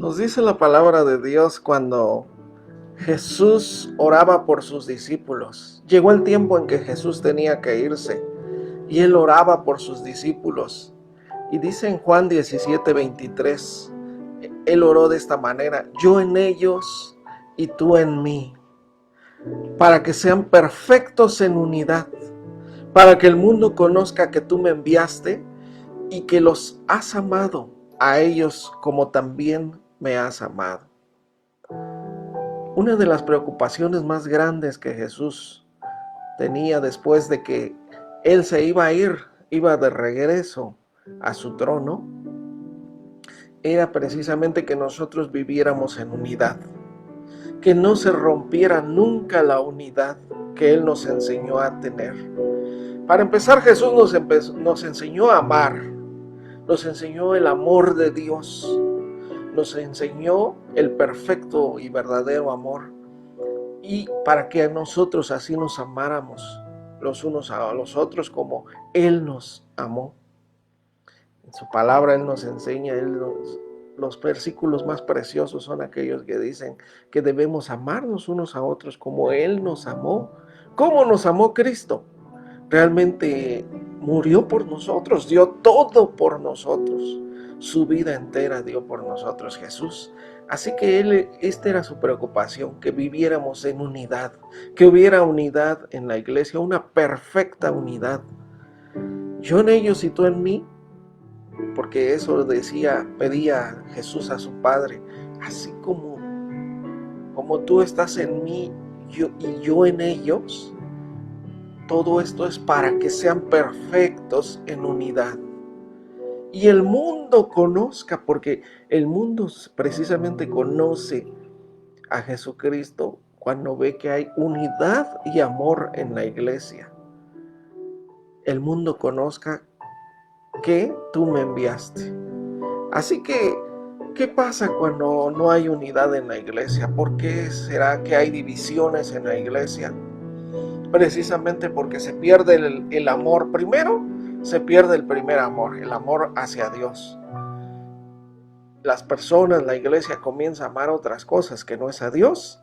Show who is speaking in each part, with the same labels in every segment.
Speaker 1: Nos dice la palabra de Dios cuando Jesús oraba por sus discípulos. Llegó el tiempo en que Jesús tenía que irse y él oraba por sus discípulos. Y dice en Juan 17:23, él oró de esta manera: yo en ellos y tú en mí, para que sean perfectos en unidad, para que el mundo conozca que tú me enviaste y que los has amado a ellos como también me has amado. Una de las preocupaciones más grandes que Jesús tenía después de que él se iba a ir, iba de regreso a su trono, era precisamente que nosotros viviéramos en unidad, que no se rompiera nunca la unidad que Él nos enseñó a tener. Para empezar, Jesús nos enseñó a amar, nos enseñó el amor de Dios, nos enseñó el perfecto y verdadero amor, y para que nosotros así nos amáramos los unos a los otros como Él nos amó. En su palabra Él nos enseña, los versículos más preciosos son aquellos que dicen que debemos amarnos unos a otros como Él nos amó. ¿Cómo nos amó Cristo? Realmente murió por nosotros, dio todo por nosotros. Su vida entera dio por nosotros Jesús. Así que esta era su preocupación, que viviéramos en unidad, que hubiera unidad en la iglesia, una perfecta unidad. Yo en ellos y tú en mí, porque eso pedía Jesús a su Padre, así como tú estás en mí y yo en ellos. Todo esto es para que sean perfectos en unidad. Y el mundo conozca, porque el mundo precisamente conoce a Jesucristo cuando ve que hay unidad y amor en la iglesia. El mundo conozca que tú me enviaste. Así que, ¿qué pasa cuando no hay unidad en la iglesia? ¿Por qué será que hay divisiones en la iglesia? Precisamente porque se pierde el amor. Primero, se pierde el primer amor, el amor hacia Dios. Las personas, la iglesia comienza a amar otras cosas que no es a Dios,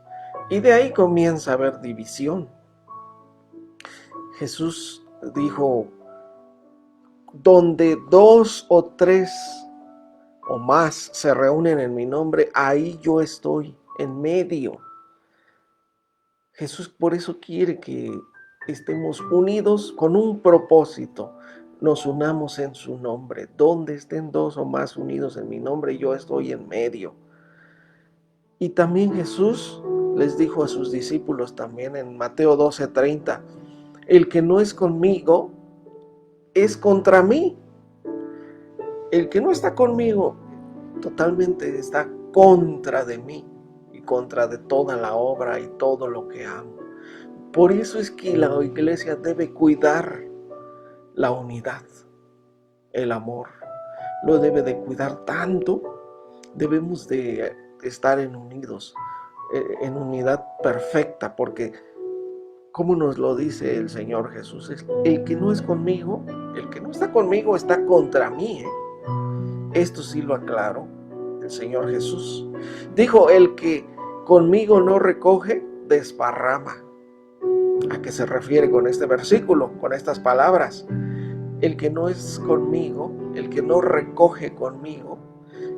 Speaker 1: y de ahí comienza a haber división. Jesús dijo: donde 2 o 3 o más se reúnen en mi nombre, ahí yo estoy en medio. Jesús por eso quiere que estemos unidos con un propósito. Nos unamos en su nombre. Donde estén 2 o más unidos en mi nombre, yo estoy en medio. Y también Jesús les dijo a sus discípulos también en Mateo 12:30, el que no es conmigo es contra mí. El que no está conmigo totalmente está contra de mí y contra de toda la obra y todo lo que amo. Por eso es que la iglesia debe cuidar la unidad, el amor. Lo debe de cuidar tanto. Debemos de estar unidos, en unidad perfecta, porque como nos lo dice el Señor Jesús, el que no es conmigo, el que no está conmigo está contra mí. Esto sí lo aclaró el Señor Jesús. Dijo: el que conmigo no recoge, desparrama. ¿A qué se refiere con este versículo, con estas palabras? El que no es conmigo, el que no recoge conmigo,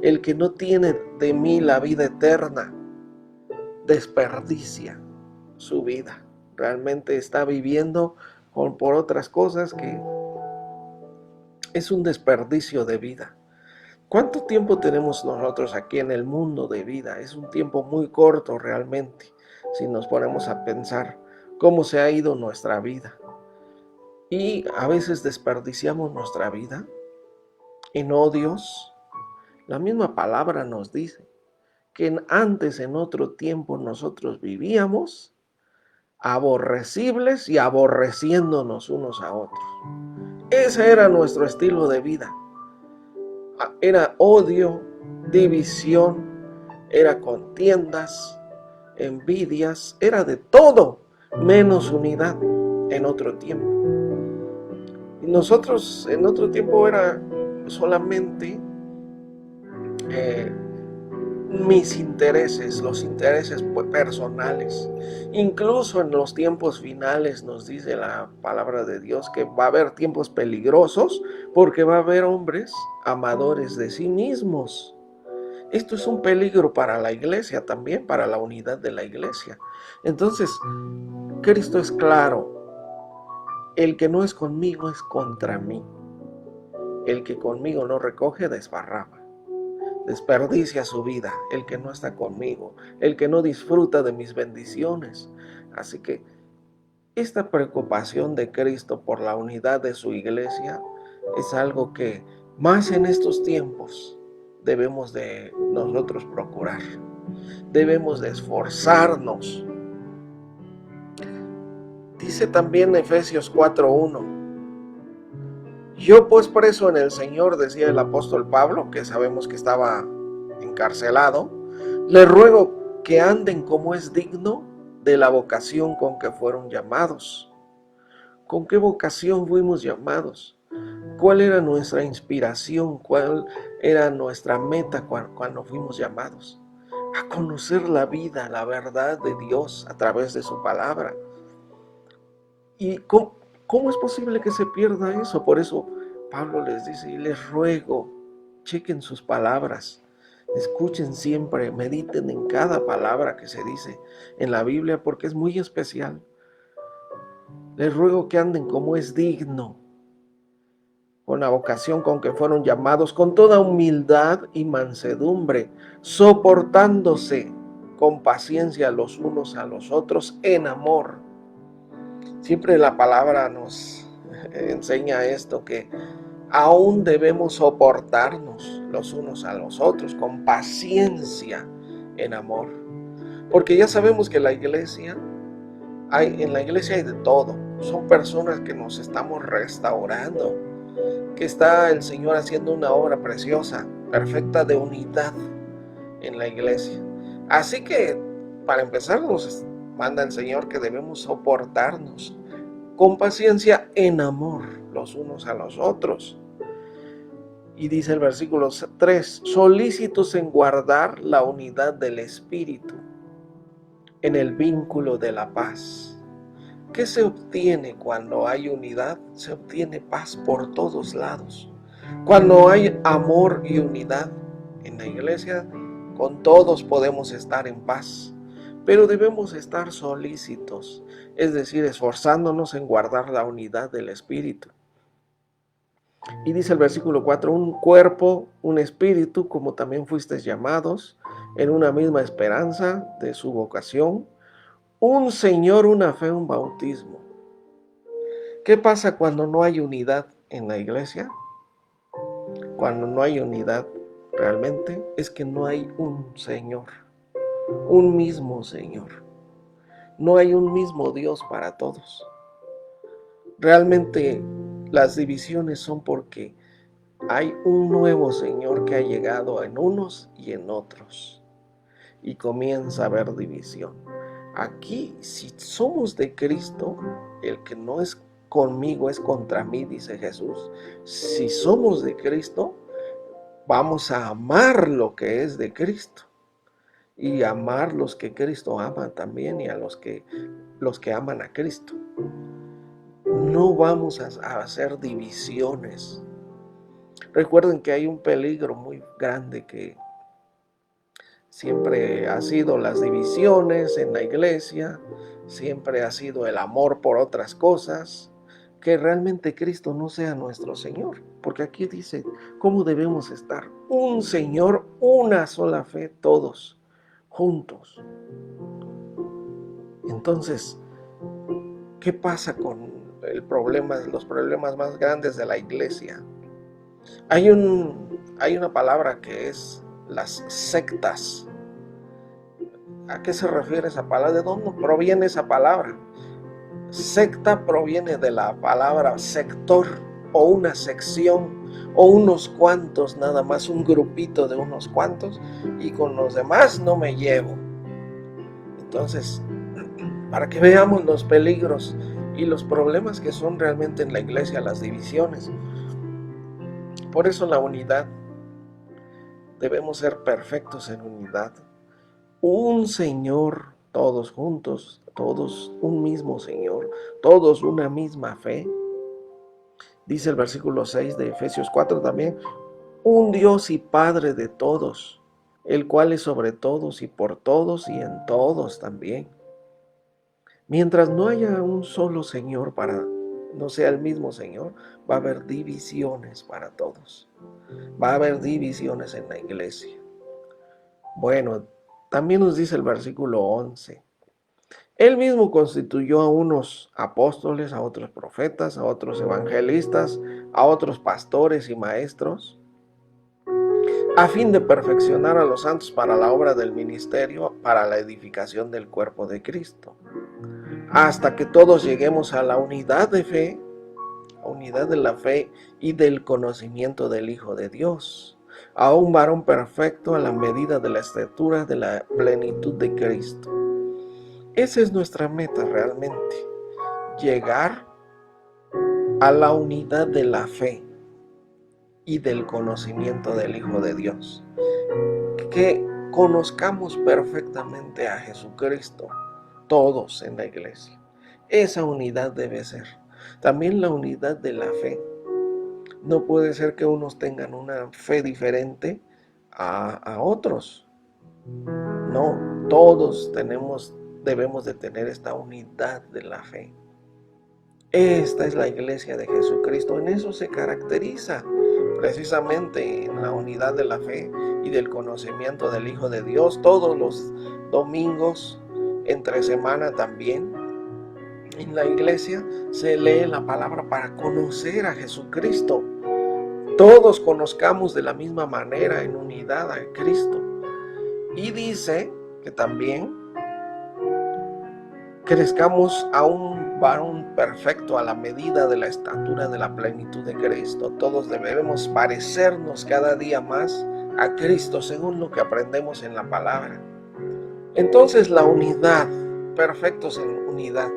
Speaker 1: el que no tiene de mí la vida eterna, desperdicia su vida. Realmente está viviendo por otras cosas que es un desperdicio de vida. ¿Cuánto tiempo tenemos nosotros aquí en el mundo de vida? Es un tiempo muy corto realmente, si nos ponemos a pensar cómo se ha ido nuestra vida. Y a veces desperdiciamos nuestra vida en odios. La misma palabra nos dice que antes, en otro tiempo, nosotros vivíamos aborrecibles y aborreciéndonos unos a otros. Ese era nuestro estilo de vida. Era odio, división, era contiendas, envidias, era de todo menos unidad en otro tiempo. Y nosotros en otro tiempo era solamente mis intereses, los intereses personales. Incluso en los tiempos finales nos dice la palabra de Dios que va a haber tiempos peligrosos porque va a haber hombres amadores de sí mismos. Esto es un peligro para la iglesia también, para la unidad de la iglesia. Entonces, Cristo es claro: el que no es conmigo es contra mí. El que conmigo no recoge, desparrama. Desperdicia su vida, el que no está conmigo, el que no disfruta de mis bendiciones. Así que esta preocupación de Cristo por la unidad de su iglesia es algo que más en estos tiempos debemos de nosotros procurar. Debemos de esforzarnos. Dice también Efesios 4:1. Yo pues preso en el Señor, decía el apóstol Pablo, que sabemos que estaba encarcelado, les ruego que anden como es digno de la vocación con que fueron llamados. ¿Con qué vocación fuimos llamados? ¿Cuál era nuestra inspiración? ¿Cuál era nuestra meta cuando fuimos llamados? A conocer la vida, la verdad de Dios a través de su palabra. ¿Y cómo es posible que se pierda eso? Por eso Pablo les dice, y les ruego, chequen sus palabras, escuchen siempre, mediten en cada palabra que se dice en la Biblia porque es muy especial. Les ruego que anden como es digno, con la vocación con que fueron llamados, con toda humildad y mansedumbre, soportándose con paciencia los unos a los otros en amor. Siempre la palabra nos enseña esto, que aún debemos soportarnos los unos a los otros con paciencia en amor. Porque ya sabemos que en la iglesia hay de todo. Son personas que nos estamos restaurando, que está el Señor haciendo una obra preciosa, perfecta de unidad en la iglesia. Así que, para empezar, nos manda el Señor que debemos soportarnos con paciencia en amor los unos a los otros. Y dice el versículo 3, solícitos en guardar la unidad del Espíritu en el vínculo de la paz. ¿Qué se obtiene cuando hay unidad? Se obtiene paz por todos lados. Cuando hay amor y unidad en la iglesia, con todos podemos estar en paz. Pero debemos estar solícitos, es decir, esforzándonos en guardar la unidad del Espíritu. Y dice el versículo 4, un cuerpo, un espíritu, como también fuisteis llamados, en una misma esperanza de su vocación, un Señor, una fe, un bautismo. ¿Qué pasa cuando no hay unidad en la iglesia? Cuando no hay unidad realmente es que no hay un Señor, un mismo Señor. No hay un mismo Dios para todos. Realmente las divisiones son porque hay un nuevo Señor que ha llegado en unos y en otros. Y comienza a haber división. Aquí, si somos de Cristo, el que no es conmigo es contra mí, dice Jesús. Si somos de Cristo, vamos a amar lo que es de Cristo. Y amar los que Cristo ama también, y a los que aman a Cristo. No vamos a hacer divisiones. Recuerden que hay un peligro muy grande que siempre ha sido las divisiones en la iglesia, siempre ha sido el amor por otras cosas, que realmente Cristo no sea nuestro Señor. Porque aquí dice, ¿cómo debemos estar? Un Señor, una sola fe, todos juntos. Entonces, ¿qué pasa con los problemas más grandes de la iglesia? Hay una palabra que es las sectas. ¿A qué se refiere esa palabra? ¿De dónde proviene esa palabra? Secta proviene de la palabra sector, o una sección, o unos cuantos nada más, un grupito de unos cuantos, y con los demás no me llevo. Entonces, para que veamos los peligros y los problemas que son realmente en la iglesia, las divisiones. Por eso la unidad debemos ser perfectos en unidad. Un Señor, todos juntos, todos un mismo Señor, todos una misma fe. Dice el versículo 6 de Efesios 4 también, un Dios y Padre de todos, el cual es sobre todos y por todos y en todos también. Mientras no haya un solo Señor no sea el mismo Señor, va a haber divisiones para todos. Va a haber divisiones en la iglesia. Bueno, también nos dice el versículo 11. Él mismo constituyó a unos apóstoles, a otros profetas, a otros evangelistas, a otros pastores y maestros, a fin de perfeccionar a los santos para la obra del ministerio, para la edificación del cuerpo de Cristo, hasta que todos lleguemos a la unidad de fe, unidad de la fe y del conocimiento del Hijo de Dios, a un varón perfecto a la medida de la estatura de la plenitud de Cristo. Esa es nuestra meta realmente, llegar a la unidad de la fe y del conocimiento del Hijo de Dios. Que conozcamos perfectamente a Jesucristo, todos en la iglesia. Esa unidad debe ser. También la unidad de la fe. No puede ser que unos tengan una fe diferente a otros. No, todos debemos de tener esta unidad de la fe. Esta es la iglesia de Jesucristo. En eso se caracteriza, precisamente en la unidad de la fe y del conocimiento del Hijo de Dios. Todos los domingos, entre semana también, en la iglesia se lee la palabra para conocer a Jesucristo. Todos conozcamos de la misma manera en unidad a Cristo. Y dice que también crezcamos a un varón perfecto a la medida de la estatura de la plenitud de Cristo. Todos debemos parecernos cada día más a Cristo según lo que aprendemos en la palabra. Entonces la unidad, perfectos en unidad,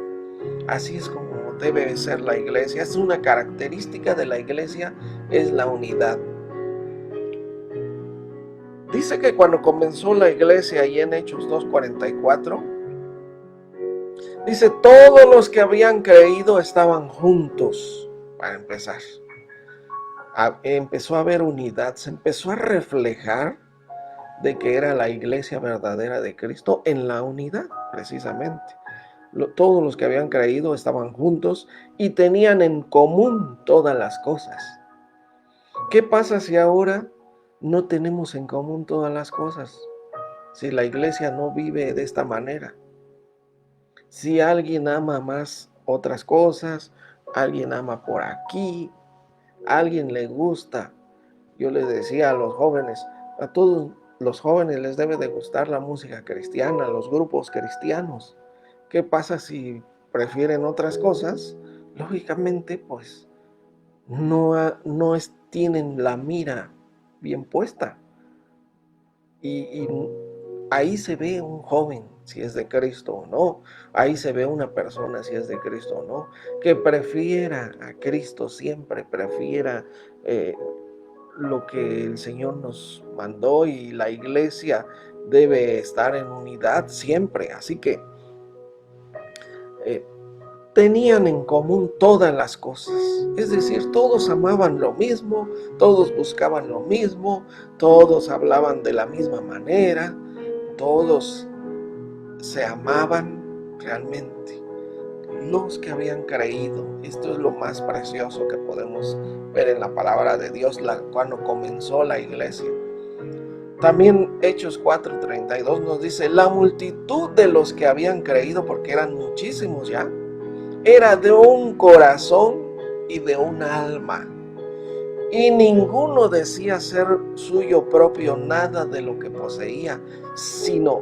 Speaker 1: así es como debe ser la iglesia. Es una característica de la iglesia, es la unidad. Dice que cuando comenzó la iglesia ahí en Hechos 2:44, dice, todos los que habían creído estaban juntos, para empezar. Empezó a haber unidad, se empezó a reflejar de que era la iglesia verdadera de Cristo en la unidad, precisamente. Todos los que habían creído estaban juntos y tenían en común todas las cosas. ¿Qué pasa si ahora no tenemos en común todas las cosas? Si la iglesia no vive de esta manera. Si alguien ama más otras cosas, alguien ama por aquí, a alguien le gusta. Yo les decía a los jóvenes, a todos los jóvenes les debe de gustar la música cristiana, los grupos cristianos. ¿Qué pasa si prefieren otras cosas? Lógicamente, pues, tienen la mira bien puesta. Y ahí se ve un joven si es de Cristo o no. Ahí se ve una persona si es de Cristo o no. Que prefiera a Cristo siempre, prefiera lo que el Señor nos mandó, y la iglesia debe estar en unidad siempre. Así que tenían en común todas las cosas, es decir, todos amaban lo mismo, todos buscaban lo mismo, todos hablaban de la misma manera, todos se amaban realmente. Los que habían creído, esto es lo más precioso que podemos ver en la palabra de Dios cuando comenzó la iglesia. También Hechos 4:32 nos dice, la multitud de los que habían creído, porque eran muchísimos ya, era de un corazón y de un alma, y ninguno decía ser suyo propio nada de lo que poseía, sino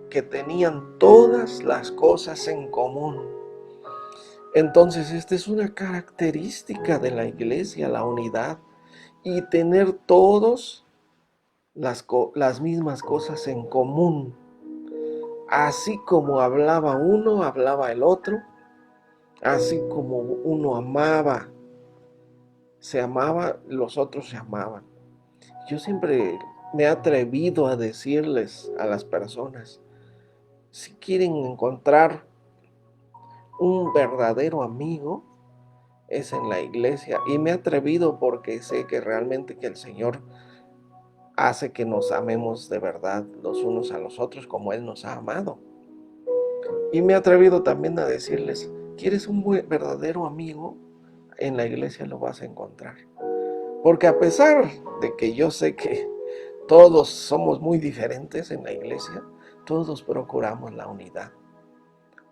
Speaker 1: que tenían todas las cosas en común. Entonces, esta es una característica de la iglesia, la unidad, y tener todos las mismas cosas en común. Así como hablaba uno, hablaba el otro. Así como uno se amaba, los otros se amaban. Yo siempre me he atrevido a decirles a las personas, si quieren encontrar un verdadero amigo, es en la iglesia. Y me he atrevido porque sé que realmente que el Señor hace que nos amemos de verdad los unos a los otros como Él nos ha amado. Y me he atrevido también a decirles, ¿quieres un verdadero amigo? En la iglesia lo vas a encontrar. Porque a pesar de que yo sé que todos somos muy diferentes en la iglesia, todos procuramos la unidad.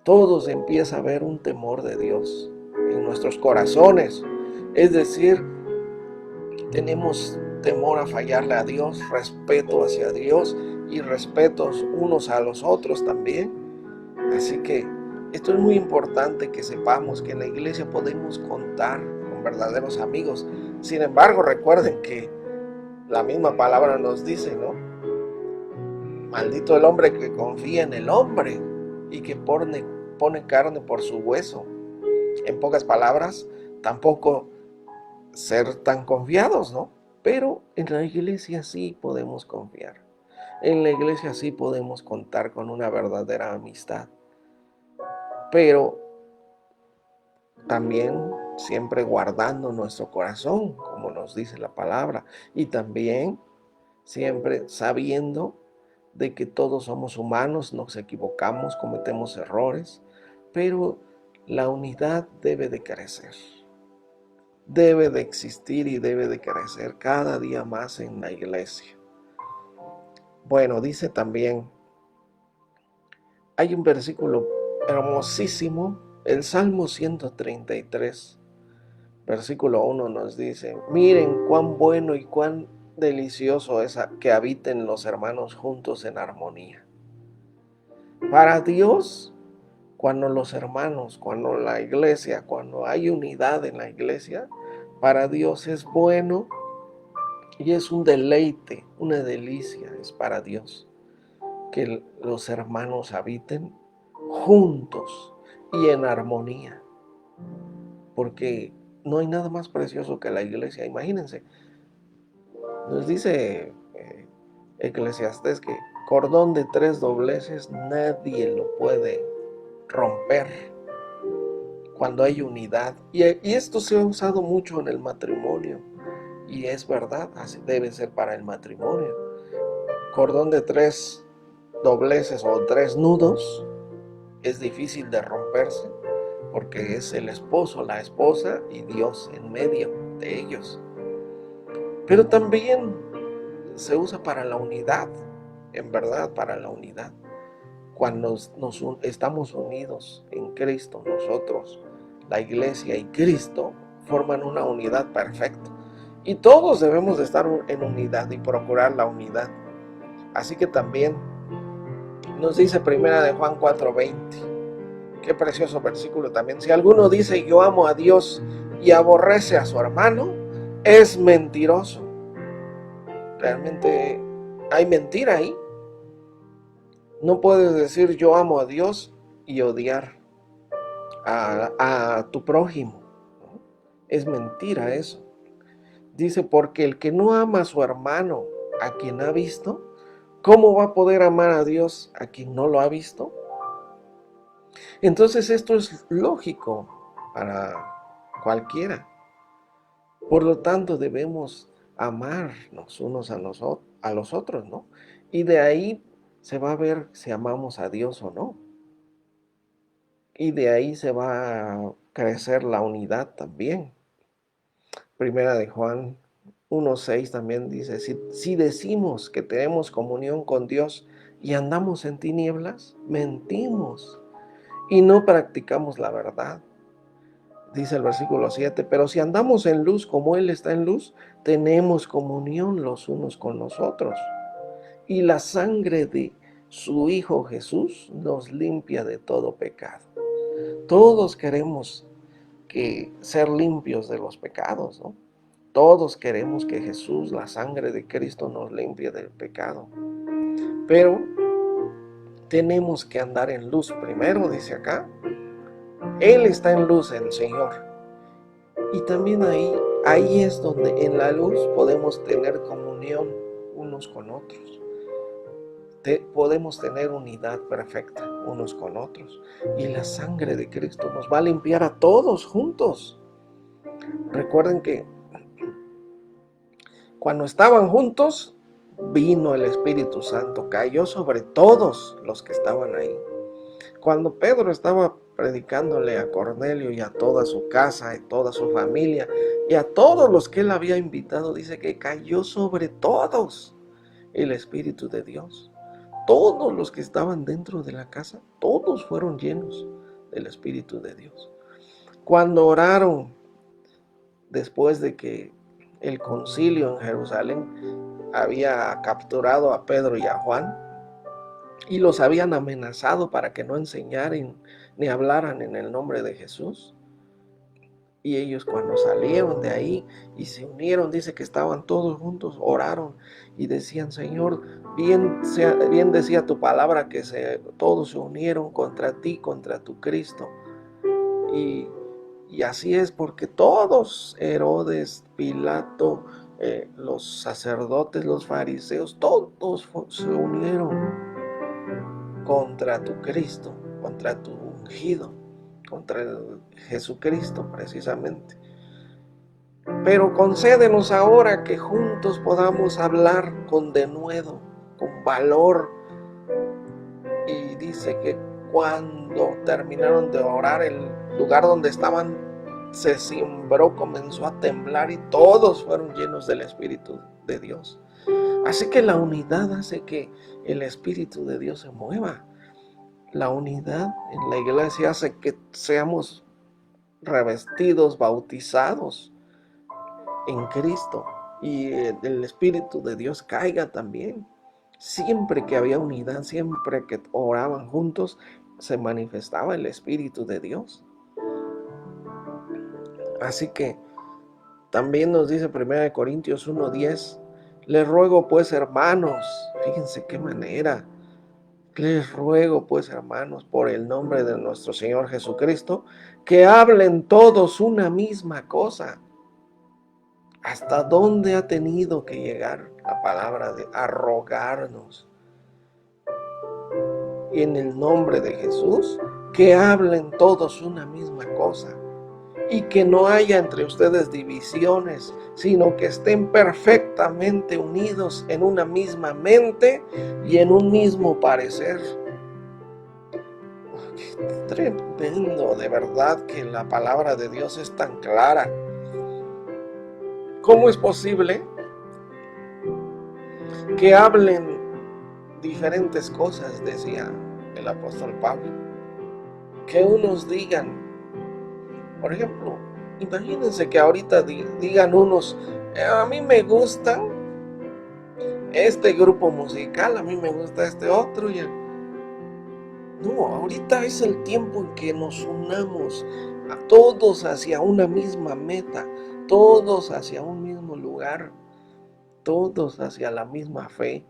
Speaker 1: Todos empieza a haber un temor de Dios en nuestros corazones. Es decir, tenemos temor a fallarle a Dios, respeto hacia Dios y respetos unos a los otros también. Así que esto es muy importante que sepamos que en la iglesia podemos contar con verdaderos amigos. Sin embargo, recuerden que la misma palabra nos dice, ¿no? Maldito el hombre que confía en el hombre y que pone carne por su hueso. En pocas palabras, tampoco ser tan confiados, ¿no? Pero en la iglesia sí podemos confiar. En la iglesia sí podemos contar con una verdadera amistad. Pero también siempre guardando nuestro corazón, como nos dice la palabra. Y también siempre sabiendo de que todos somos humanos, nos equivocamos, cometemos errores, pero la unidad debe de crecer. Debe de existir y debe de crecer cada día más en la iglesia. Bueno, dice también, hay un versículo hermosísimo, el Salmo 133, versículo 1 nos dice, miren cuán bueno y cuán delicioso es que habiten los hermanos juntos en armonía. Para Dios, cuando los hermanos, cuando la iglesia, cuando hay unidad en la iglesia, para Dios es bueno y es un deleite, una delicia es para Dios que los hermanos habiten juntos y en armonía, porque no hay nada más precioso que la iglesia. Imagínense, nos dice Eclesiastés que cordón de 3 dobleces nadie lo puede romper cuando hay unidad. Y esto se ha usado mucho en el matrimonio. Y es verdad, así debe ser para el matrimonio. Cordón de 3 dobleces o 3 nudos es difícil de romperse porque es el esposo, la esposa y Dios en medio de ellos. Pero también se usa para la unidad, en verdad para la unidad. Cuando estamos unidos en Cristo, nosotros, la iglesia y Cristo forman una unidad perfecta. Y todos debemos de estar en unidad y procurar la unidad. Así que también nos dice primera de Juan 4:20. Qué precioso versículo también. Si alguno dice yo amo a Dios y aborrece a su hermano, es mentiroso. Realmente hay mentira ahí. No puedes decir yo amo a Dios y odiar a tu prójimo. Es mentira eso. Dice, porque el que no ama a su hermano, a quien ha visto, ¿cómo va a poder amar a Dios a quien no lo ha visto? Entonces esto es lógico para cualquiera. Por lo tanto, debemos amarnos unos a los otros, ¿no? Y de ahí se va a ver si amamos a Dios o no. Y de ahí se va a crecer la unidad también. Primera de Juan 1:6 también dice, si decimos que tenemos comunión con Dios y andamos en tinieblas, mentimos y no practicamos la verdad. Dice el versículo 7, pero si andamos en luz como Él está en luz, tenemos comunión los unos con los otros. Y la sangre de su Hijo Jesús nos limpia de todo pecado. Todos queremos ser limpios de los pecados, ¿no? Todos queremos que Jesús, la sangre de Cristo, nos limpie del pecado. Pero tenemos que andar en luz primero, dice acá. Él está en luz, el Señor. Y también ahí es donde en la luz podemos tener comunión unos con otros. Podemos tener unidad perfecta unos con otros. Y la sangre de Cristo nos va a limpiar a todos juntos. Recuerden que cuando estaban juntos, vino el Espíritu Santo, cayó sobre todos los que estaban ahí. Cuando Pedro estaba predicándole a Cornelio y a toda su casa y toda su familia y a todos los que él había invitado, dice que cayó sobre todos el Espíritu de Dios. Todos los que estaban dentro de la casa, todos fueron llenos del Espíritu de Dios. Cuando oraron, después de que el concilio en Jerusalén había capturado a Pedro y a Juan y los habían amenazado para que no enseñaran ni hablaran en el nombre de Jesús, y ellos cuando salieron de ahí y se unieron, dice que estaban todos juntos, oraron y decían: Señor, bien decía tu palabra que todos se unieron contra ti, contra tu Cristo. Y así es, porque todos, Herodes, Pilato, los sacerdotes, los fariseos, todos se unieron contra tu Cristo, contra tu ungido, contra Jesucristo precisamente. Pero concédenos ahora que juntos podamos hablar con denuedo, con valor. Y dice que cuando terminaron de orar, el lugar donde estaban se cimbró, comenzó a temblar y todos fueron llenos del Espíritu de Dios. Así que la unidad hace que el Espíritu de Dios se mueva. La unidad en la iglesia hace que seamos revestidos, bautizados en Cristo, y el Espíritu de Dios caiga también. Siempre que había unidad, siempre que oraban juntos, se manifestaba el Espíritu de Dios. Así que también nos dice 1 Corintios 1:10, les ruego pues, hermanos, fíjense qué manera, les ruego pues, hermanos, por el nombre de nuestro Señor Jesucristo, que hablen todos una misma cosa. ¿Hasta dónde ha tenido que llegar la palabra de arrogarnos? Y en el nombre de Jesús, que hablen todos una misma cosa. Y que no haya entre ustedes divisiones, sino que estén perfectamente unidos en una misma mente y en un mismo parecer. Qué tremendo, de verdad, que la palabra de Dios es tan clara. ¿Cómo es posible que hablen diferentes cosas? Decía el apóstol Pablo. Que unos digan, por ejemplo, imagínense que ahorita digan unos: a mí me gusta este grupo musical, a mí me gusta este otro. No, ahorita es el tiempo en que nos unamos a todos hacia una misma meta, todos hacia un mismo lugar, todos hacia la misma fe,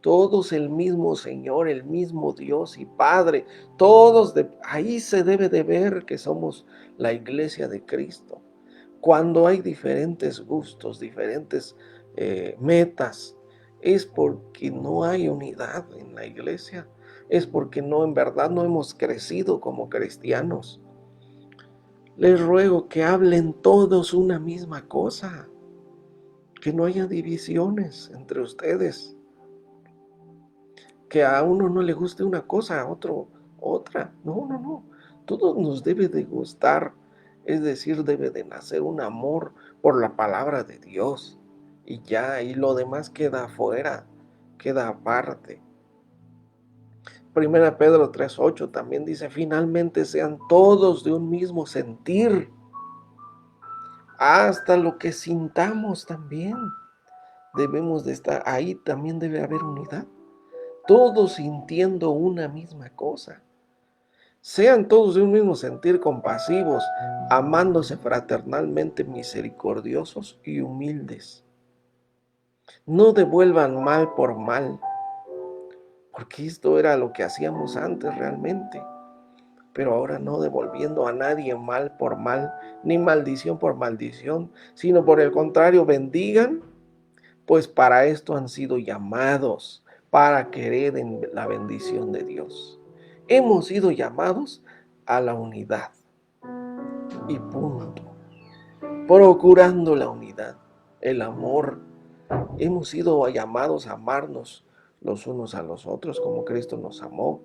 Speaker 1: todos el mismo Señor, el mismo Dios y Padre, todos ahí se debe de ver que somos la iglesia de Cristo. Cuando hay diferentes gustos, diferentes metas, es porque no hay unidad en la iglesia, es porque en verdad no hemos crecido como cristianos. Les ruego que hablen todos una misma cosa, que no haya divisiones entre ustedes, que a uno no le guste una cosa, a otro otra. No. Todos nos debe de gustar, es decir, debe de nacer un amor por la palabra de Dios. Y ya, y lo demás queda afuera, queda aparte. 1 Pedro 3:8 también dice: finalmente sean todos de un mismo sentir, hasta lo que sintamos también. Debemos de estar, ahí también debe haber unidad. Todos sintiendo una misma cosa. Sean todos de un mismo sentir, compasivos, amándose fraternalmente, misericordiosos y humildes. No devuelvan mal por mal, porque esto era lo que hacíamos antes realmente. Pero ahora no devolviendo a nadie mal por mal, ni maldición por maldición, sino por el contrario, bendigan, pues para esto han sido llamados, para que hereden la bendición de Dios. Hemos sido llamados a la unidad y punto. Procurando la unidad, el amor. Hemos sido llamados a amarnos los unos a los otros como Cristo nos amó.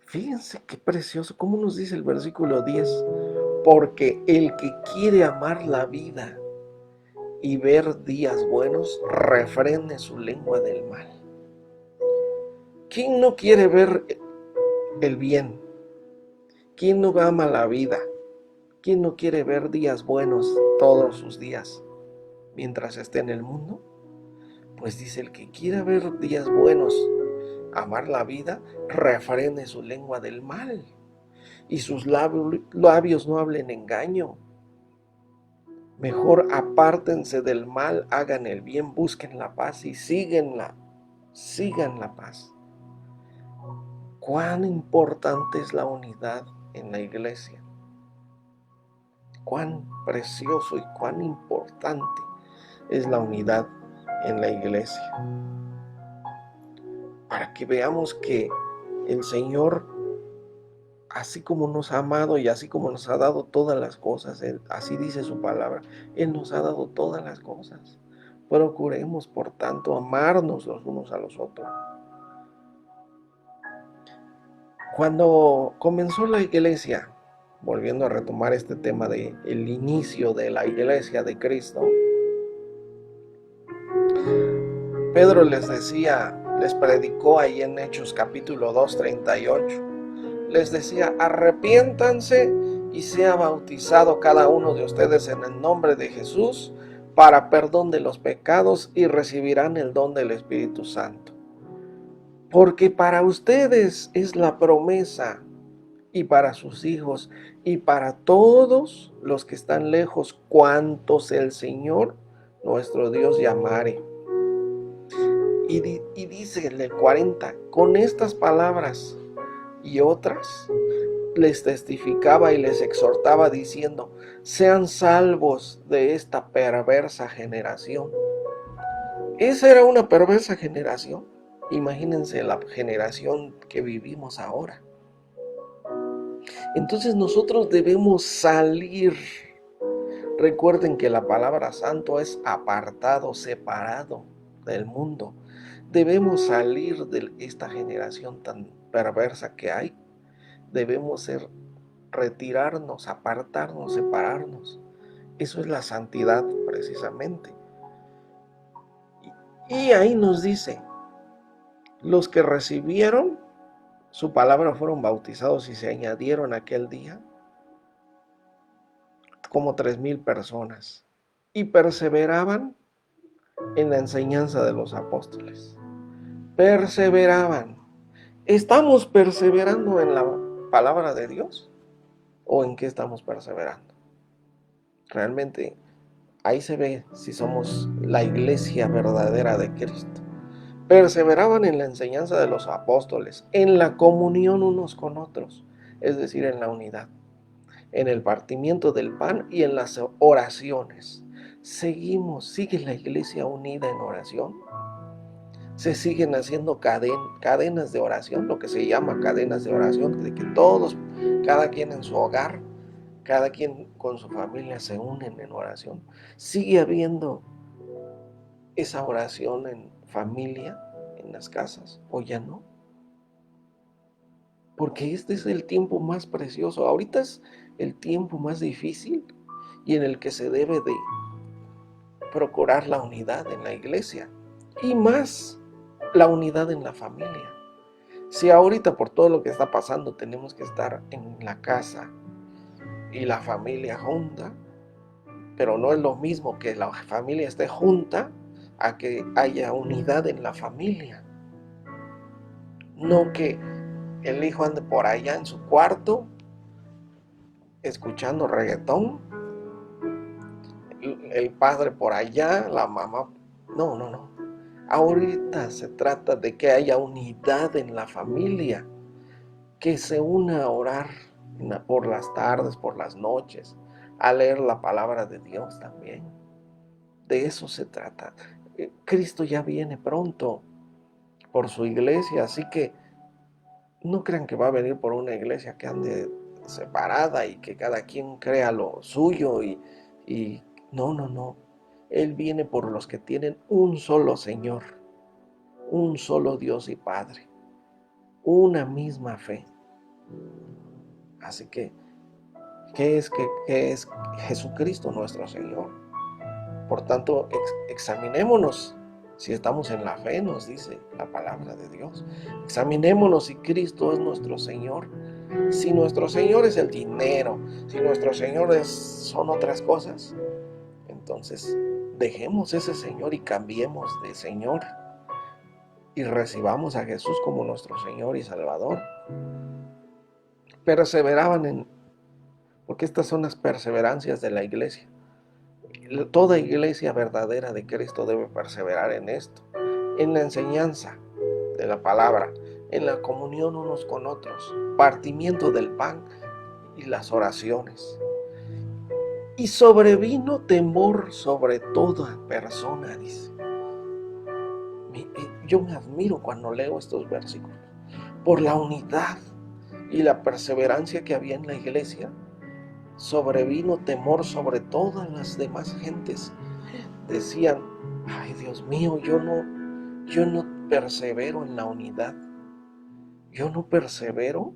Speaker 1: Fíjense qué precioso, cómo nos dice el versículo 10, porque el que quiere amar la vida y ver días buenos, refrene su lengua del mal. ¿Quién no quiere ver el bien? ¿Quién no ama la vida? ¿Quién no quiere ver días buenos todos sus días mientras esté en el mundo? Pues dice, el que quiera ver días buenos, amar la vida, refrene su lengua del mal y sus labios no hablen engaño. Mejor apártense del mal, hagan el bien, busquen la paz y sigan la paz. Cuán importante es la unidad en la iglesia. Cuán precioso y cuán importante es la unidad en la iglesia. Para que veamos que el Señor, así como nos ha amado y así como nos ha dado todas las cosas, así dice su palabra, Él nos ha dado todas las cosas. Procuremos, por tanto, amarnos los unos a los otros. Cuando comenzó la iglesia, volviendo a retomar este tema del inicio de la iglesia de Cristo, Pedro les predicó ahí en Hechos capítulo 2, 38. Les decía, arrepiéntanse y sea bautizado cada uno de ustedes en el nombre de Jesús para perdón de los pecados y recibirán el don del Espíritu Santo. Porque para ustedes es la promesa y para sus hijos y para todos los que están lejos, cuantos el Señor nuestro Dios llamare. Y dice en el 40, con estas palabras y otras les testificaba y les exhortaba diciendo, sean salvos de esta perversa generación. Esa era una perversa generación. Imagínense la generación que vivimos ahora. Entonces nosotros debemos salir. Recuerden que la palabra santo es apartado, separado del mundo. Debemos salir de esta generación tan perversa que hay. Debemos retirarnos, apartarnos, separarnos. Eso es la santidad precisamente. Y ahí nos dice, los que recibieron su palabra fueron bautizados y se añadieron aquel día como 3,000 personas y perseveraban en la enseñanza de los apóstoles. Perseveraban. ¿Estamos perseverando en la palabra de Dios? ¿O en qué estamos perseverando? Realmente ahí se ve si somos la iglesia verdadera de Cristo. Perseveraban en la enseñanza de los apóstoles, en la comunión unos con otros, es decir, en la unidad, en el partimiento del pan y en las oraciones. Sigue la iglesia unida en oración. Se siguen haciendo cadenas de oración, lo que se llama cadenas de oración, de que todos, cada quien en su hogar, cada quien con su familia se unen en oración. Sigue habiendo esa oración en familia, en las casas, o ya no. Porque este es el tiempo más precioso. Ahorita es el tiempo más difícil y en el que se debe de procurar la unidad en la iglesia y más la unidad en la familia. Si ahorita por todo lo que está pasando tenemos que estar en la casa y la familia junta, pero no es lo mismo que la familia esté junta a que haya unidad en la familia. No que el hijo ande por allá en su cuarto escuchando reggaetón, el padre por allá, la mamá. No. Ahorita se trata de que haya unidad en la familia, que se una a orar por las tardes, por las noches, a leer la palabra de Dios también. De eso se trata. Cristo ya viene pronto por su iglesia, así que no crean que va a venir por una iglesia que ande separada y que cada quien crea lo suyo y no, no, no. Él viene por los que tienen un solo Señor, un solo Dios y Padre, una misma fe. Así que, ¿qué es Jesucristo nuestro Señor? Por tanto, examinémonos si estamos en la fe, nos dice la palabra de Dios. Examinémonos si Cristo es nuestro Señor. Si nuestro Señor es el dinero, si nuestro Señor son otras cosas, entonces dejemos ese Señor y cambiemos de Señor y recibamos a Jesús como nuestro Señor y Salvador. Perseveraban porque estas son las perseverancias de la iglesia. Toda iglesia verdadera de Cristo debe perseverar en esto, en la enseñanza de la palabra, en la comunión unos con otros, partimiento del pan y las oraciones. Y sobrevino temor sobre toda persona, dice. Yo me admiro cuando leo estos versículos, por la unidad y la perseverancia que había en la iglesia. Sobrevino temor sobre todas las demás gentes. Decían, ay Dios mío, yo no persevero en la unidad, yo no persevero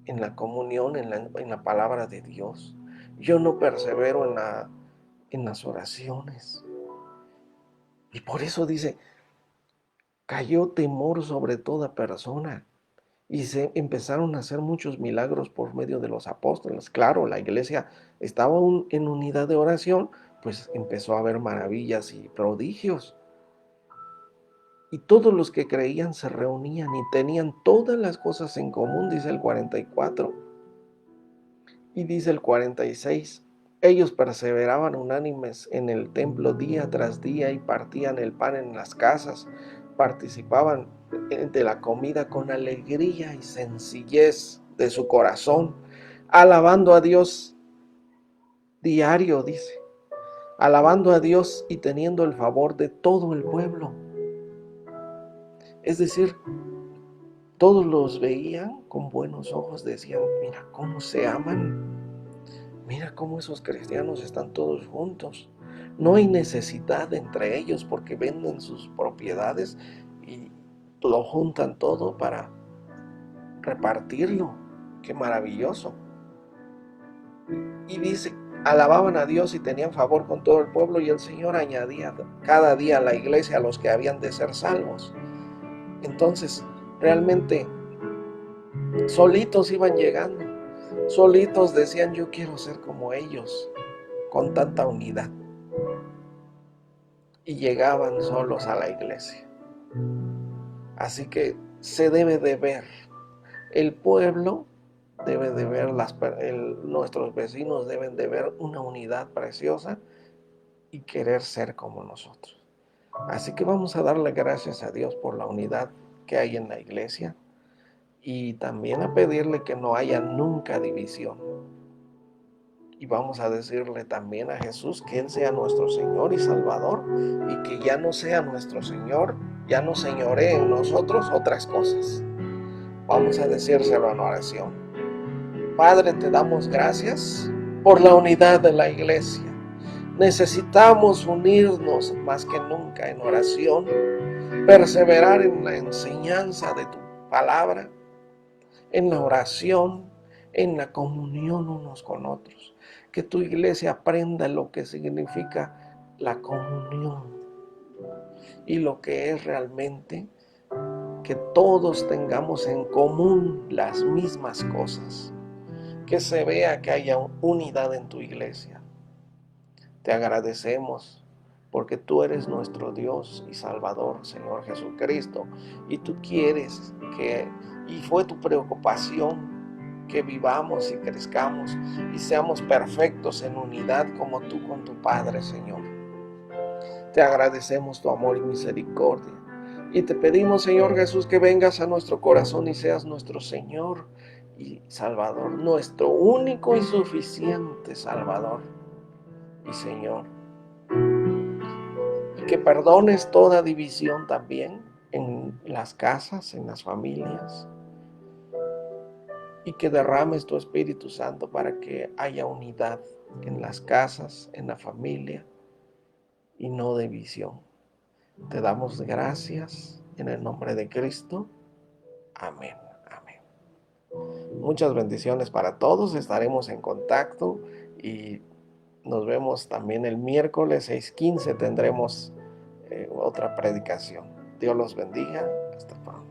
Speaker 1: en la comunión, en la palabra de Dios, yo no persevero en las oraciones. Y por eso dice, cayó temor sobre toda persona y se empezaron a hacer muchos milagros por medio de los apóstoles. Claro, la iglesia estaba en unidad de oración, pues empezó a haber maravillas y prodigios. Y todos los que creían se reunían y tenían todas las cosas en común, dice el 44. Y dice el 46, ellos perseveraban unánimes en el templo día tras día y partían el pan en las casas, participaban de la comida con alegría y sencillez de su corazón, alabando a Dios diario, dice, alabando a Dios y teniendo el favor de todo el pueblo. Es decir, todos los veían con buenos ojos, decían, mira cómo se aman, mira cómo esos cristianos están todos juntos. No hay necesidad entre ellos porque venden sus propiedades y lo juntan todo para repartirlo. Qué maravilloso. Y dice, alababan a Dios y tenían favor con todo el pueblo, y el Señor añadía cada día a la iglesia a los que habían de ser salvos. Entonces, realmente, solitos iban llegando, solitos decían, yo quiero ser como ellos, con tanta unidad. Y llegaban solos a la iglesia. Así que se debe de ver, el pueblo debe de ver, nuestros vecinos deben de ver una unidad preciosa y querer ser como nosotros. Así que vamos a darle gracias a Dios por la unidad que hay en la iglesia y también a pedirle que no haya nunca división. Y vamos a decirle también a Jesús que Él sea nuestro Señor y Salvador y que ya no sea nuestro Señor, ya no señoree en nosotros otras cosas. Vamos a decírselo en oración. Padre, te damos gracias por la unidad de la iglesia. Necesitamos unirnos más que nunca en oración, perseverar en la enseñanza de tu palabra, en la oración, en la comunión unos con otros. Que tu iglesia aprenda lo que significa la comunión y lo que es realmente que todos tengamos en común las mismas cosas. Que se vea que haya unidad en tu iglesia. Te agradecemos porque tú eres nuestro Dios y Salvador, Señor Jesucristo, y tú quieres y fue tu preocupación que vivamos y crezcamos y seamos perfectos en unidad como tú con tu Padre, Señor. Te agradecemos tu amor y misericordia y te pedimos, Señor Jesús, que vengas a nuestro corazón y seas nuestro Señor y Salvador, nuestro único y suficiente Salvador y Señor. que perdones toda división también en las casas, en las familias, y que derrames tu Espíritu Santo para que haya unidad en las casas, en la familia, y no división. Te damos gracias en el nombre de Cristo. Amén. Amén. Muchas bendiciones para todos. Estaremos en contacto y nos vemos también el miércoles 6:15. Tendremos otra predicación. Dios los bendiga. Hasta pronto.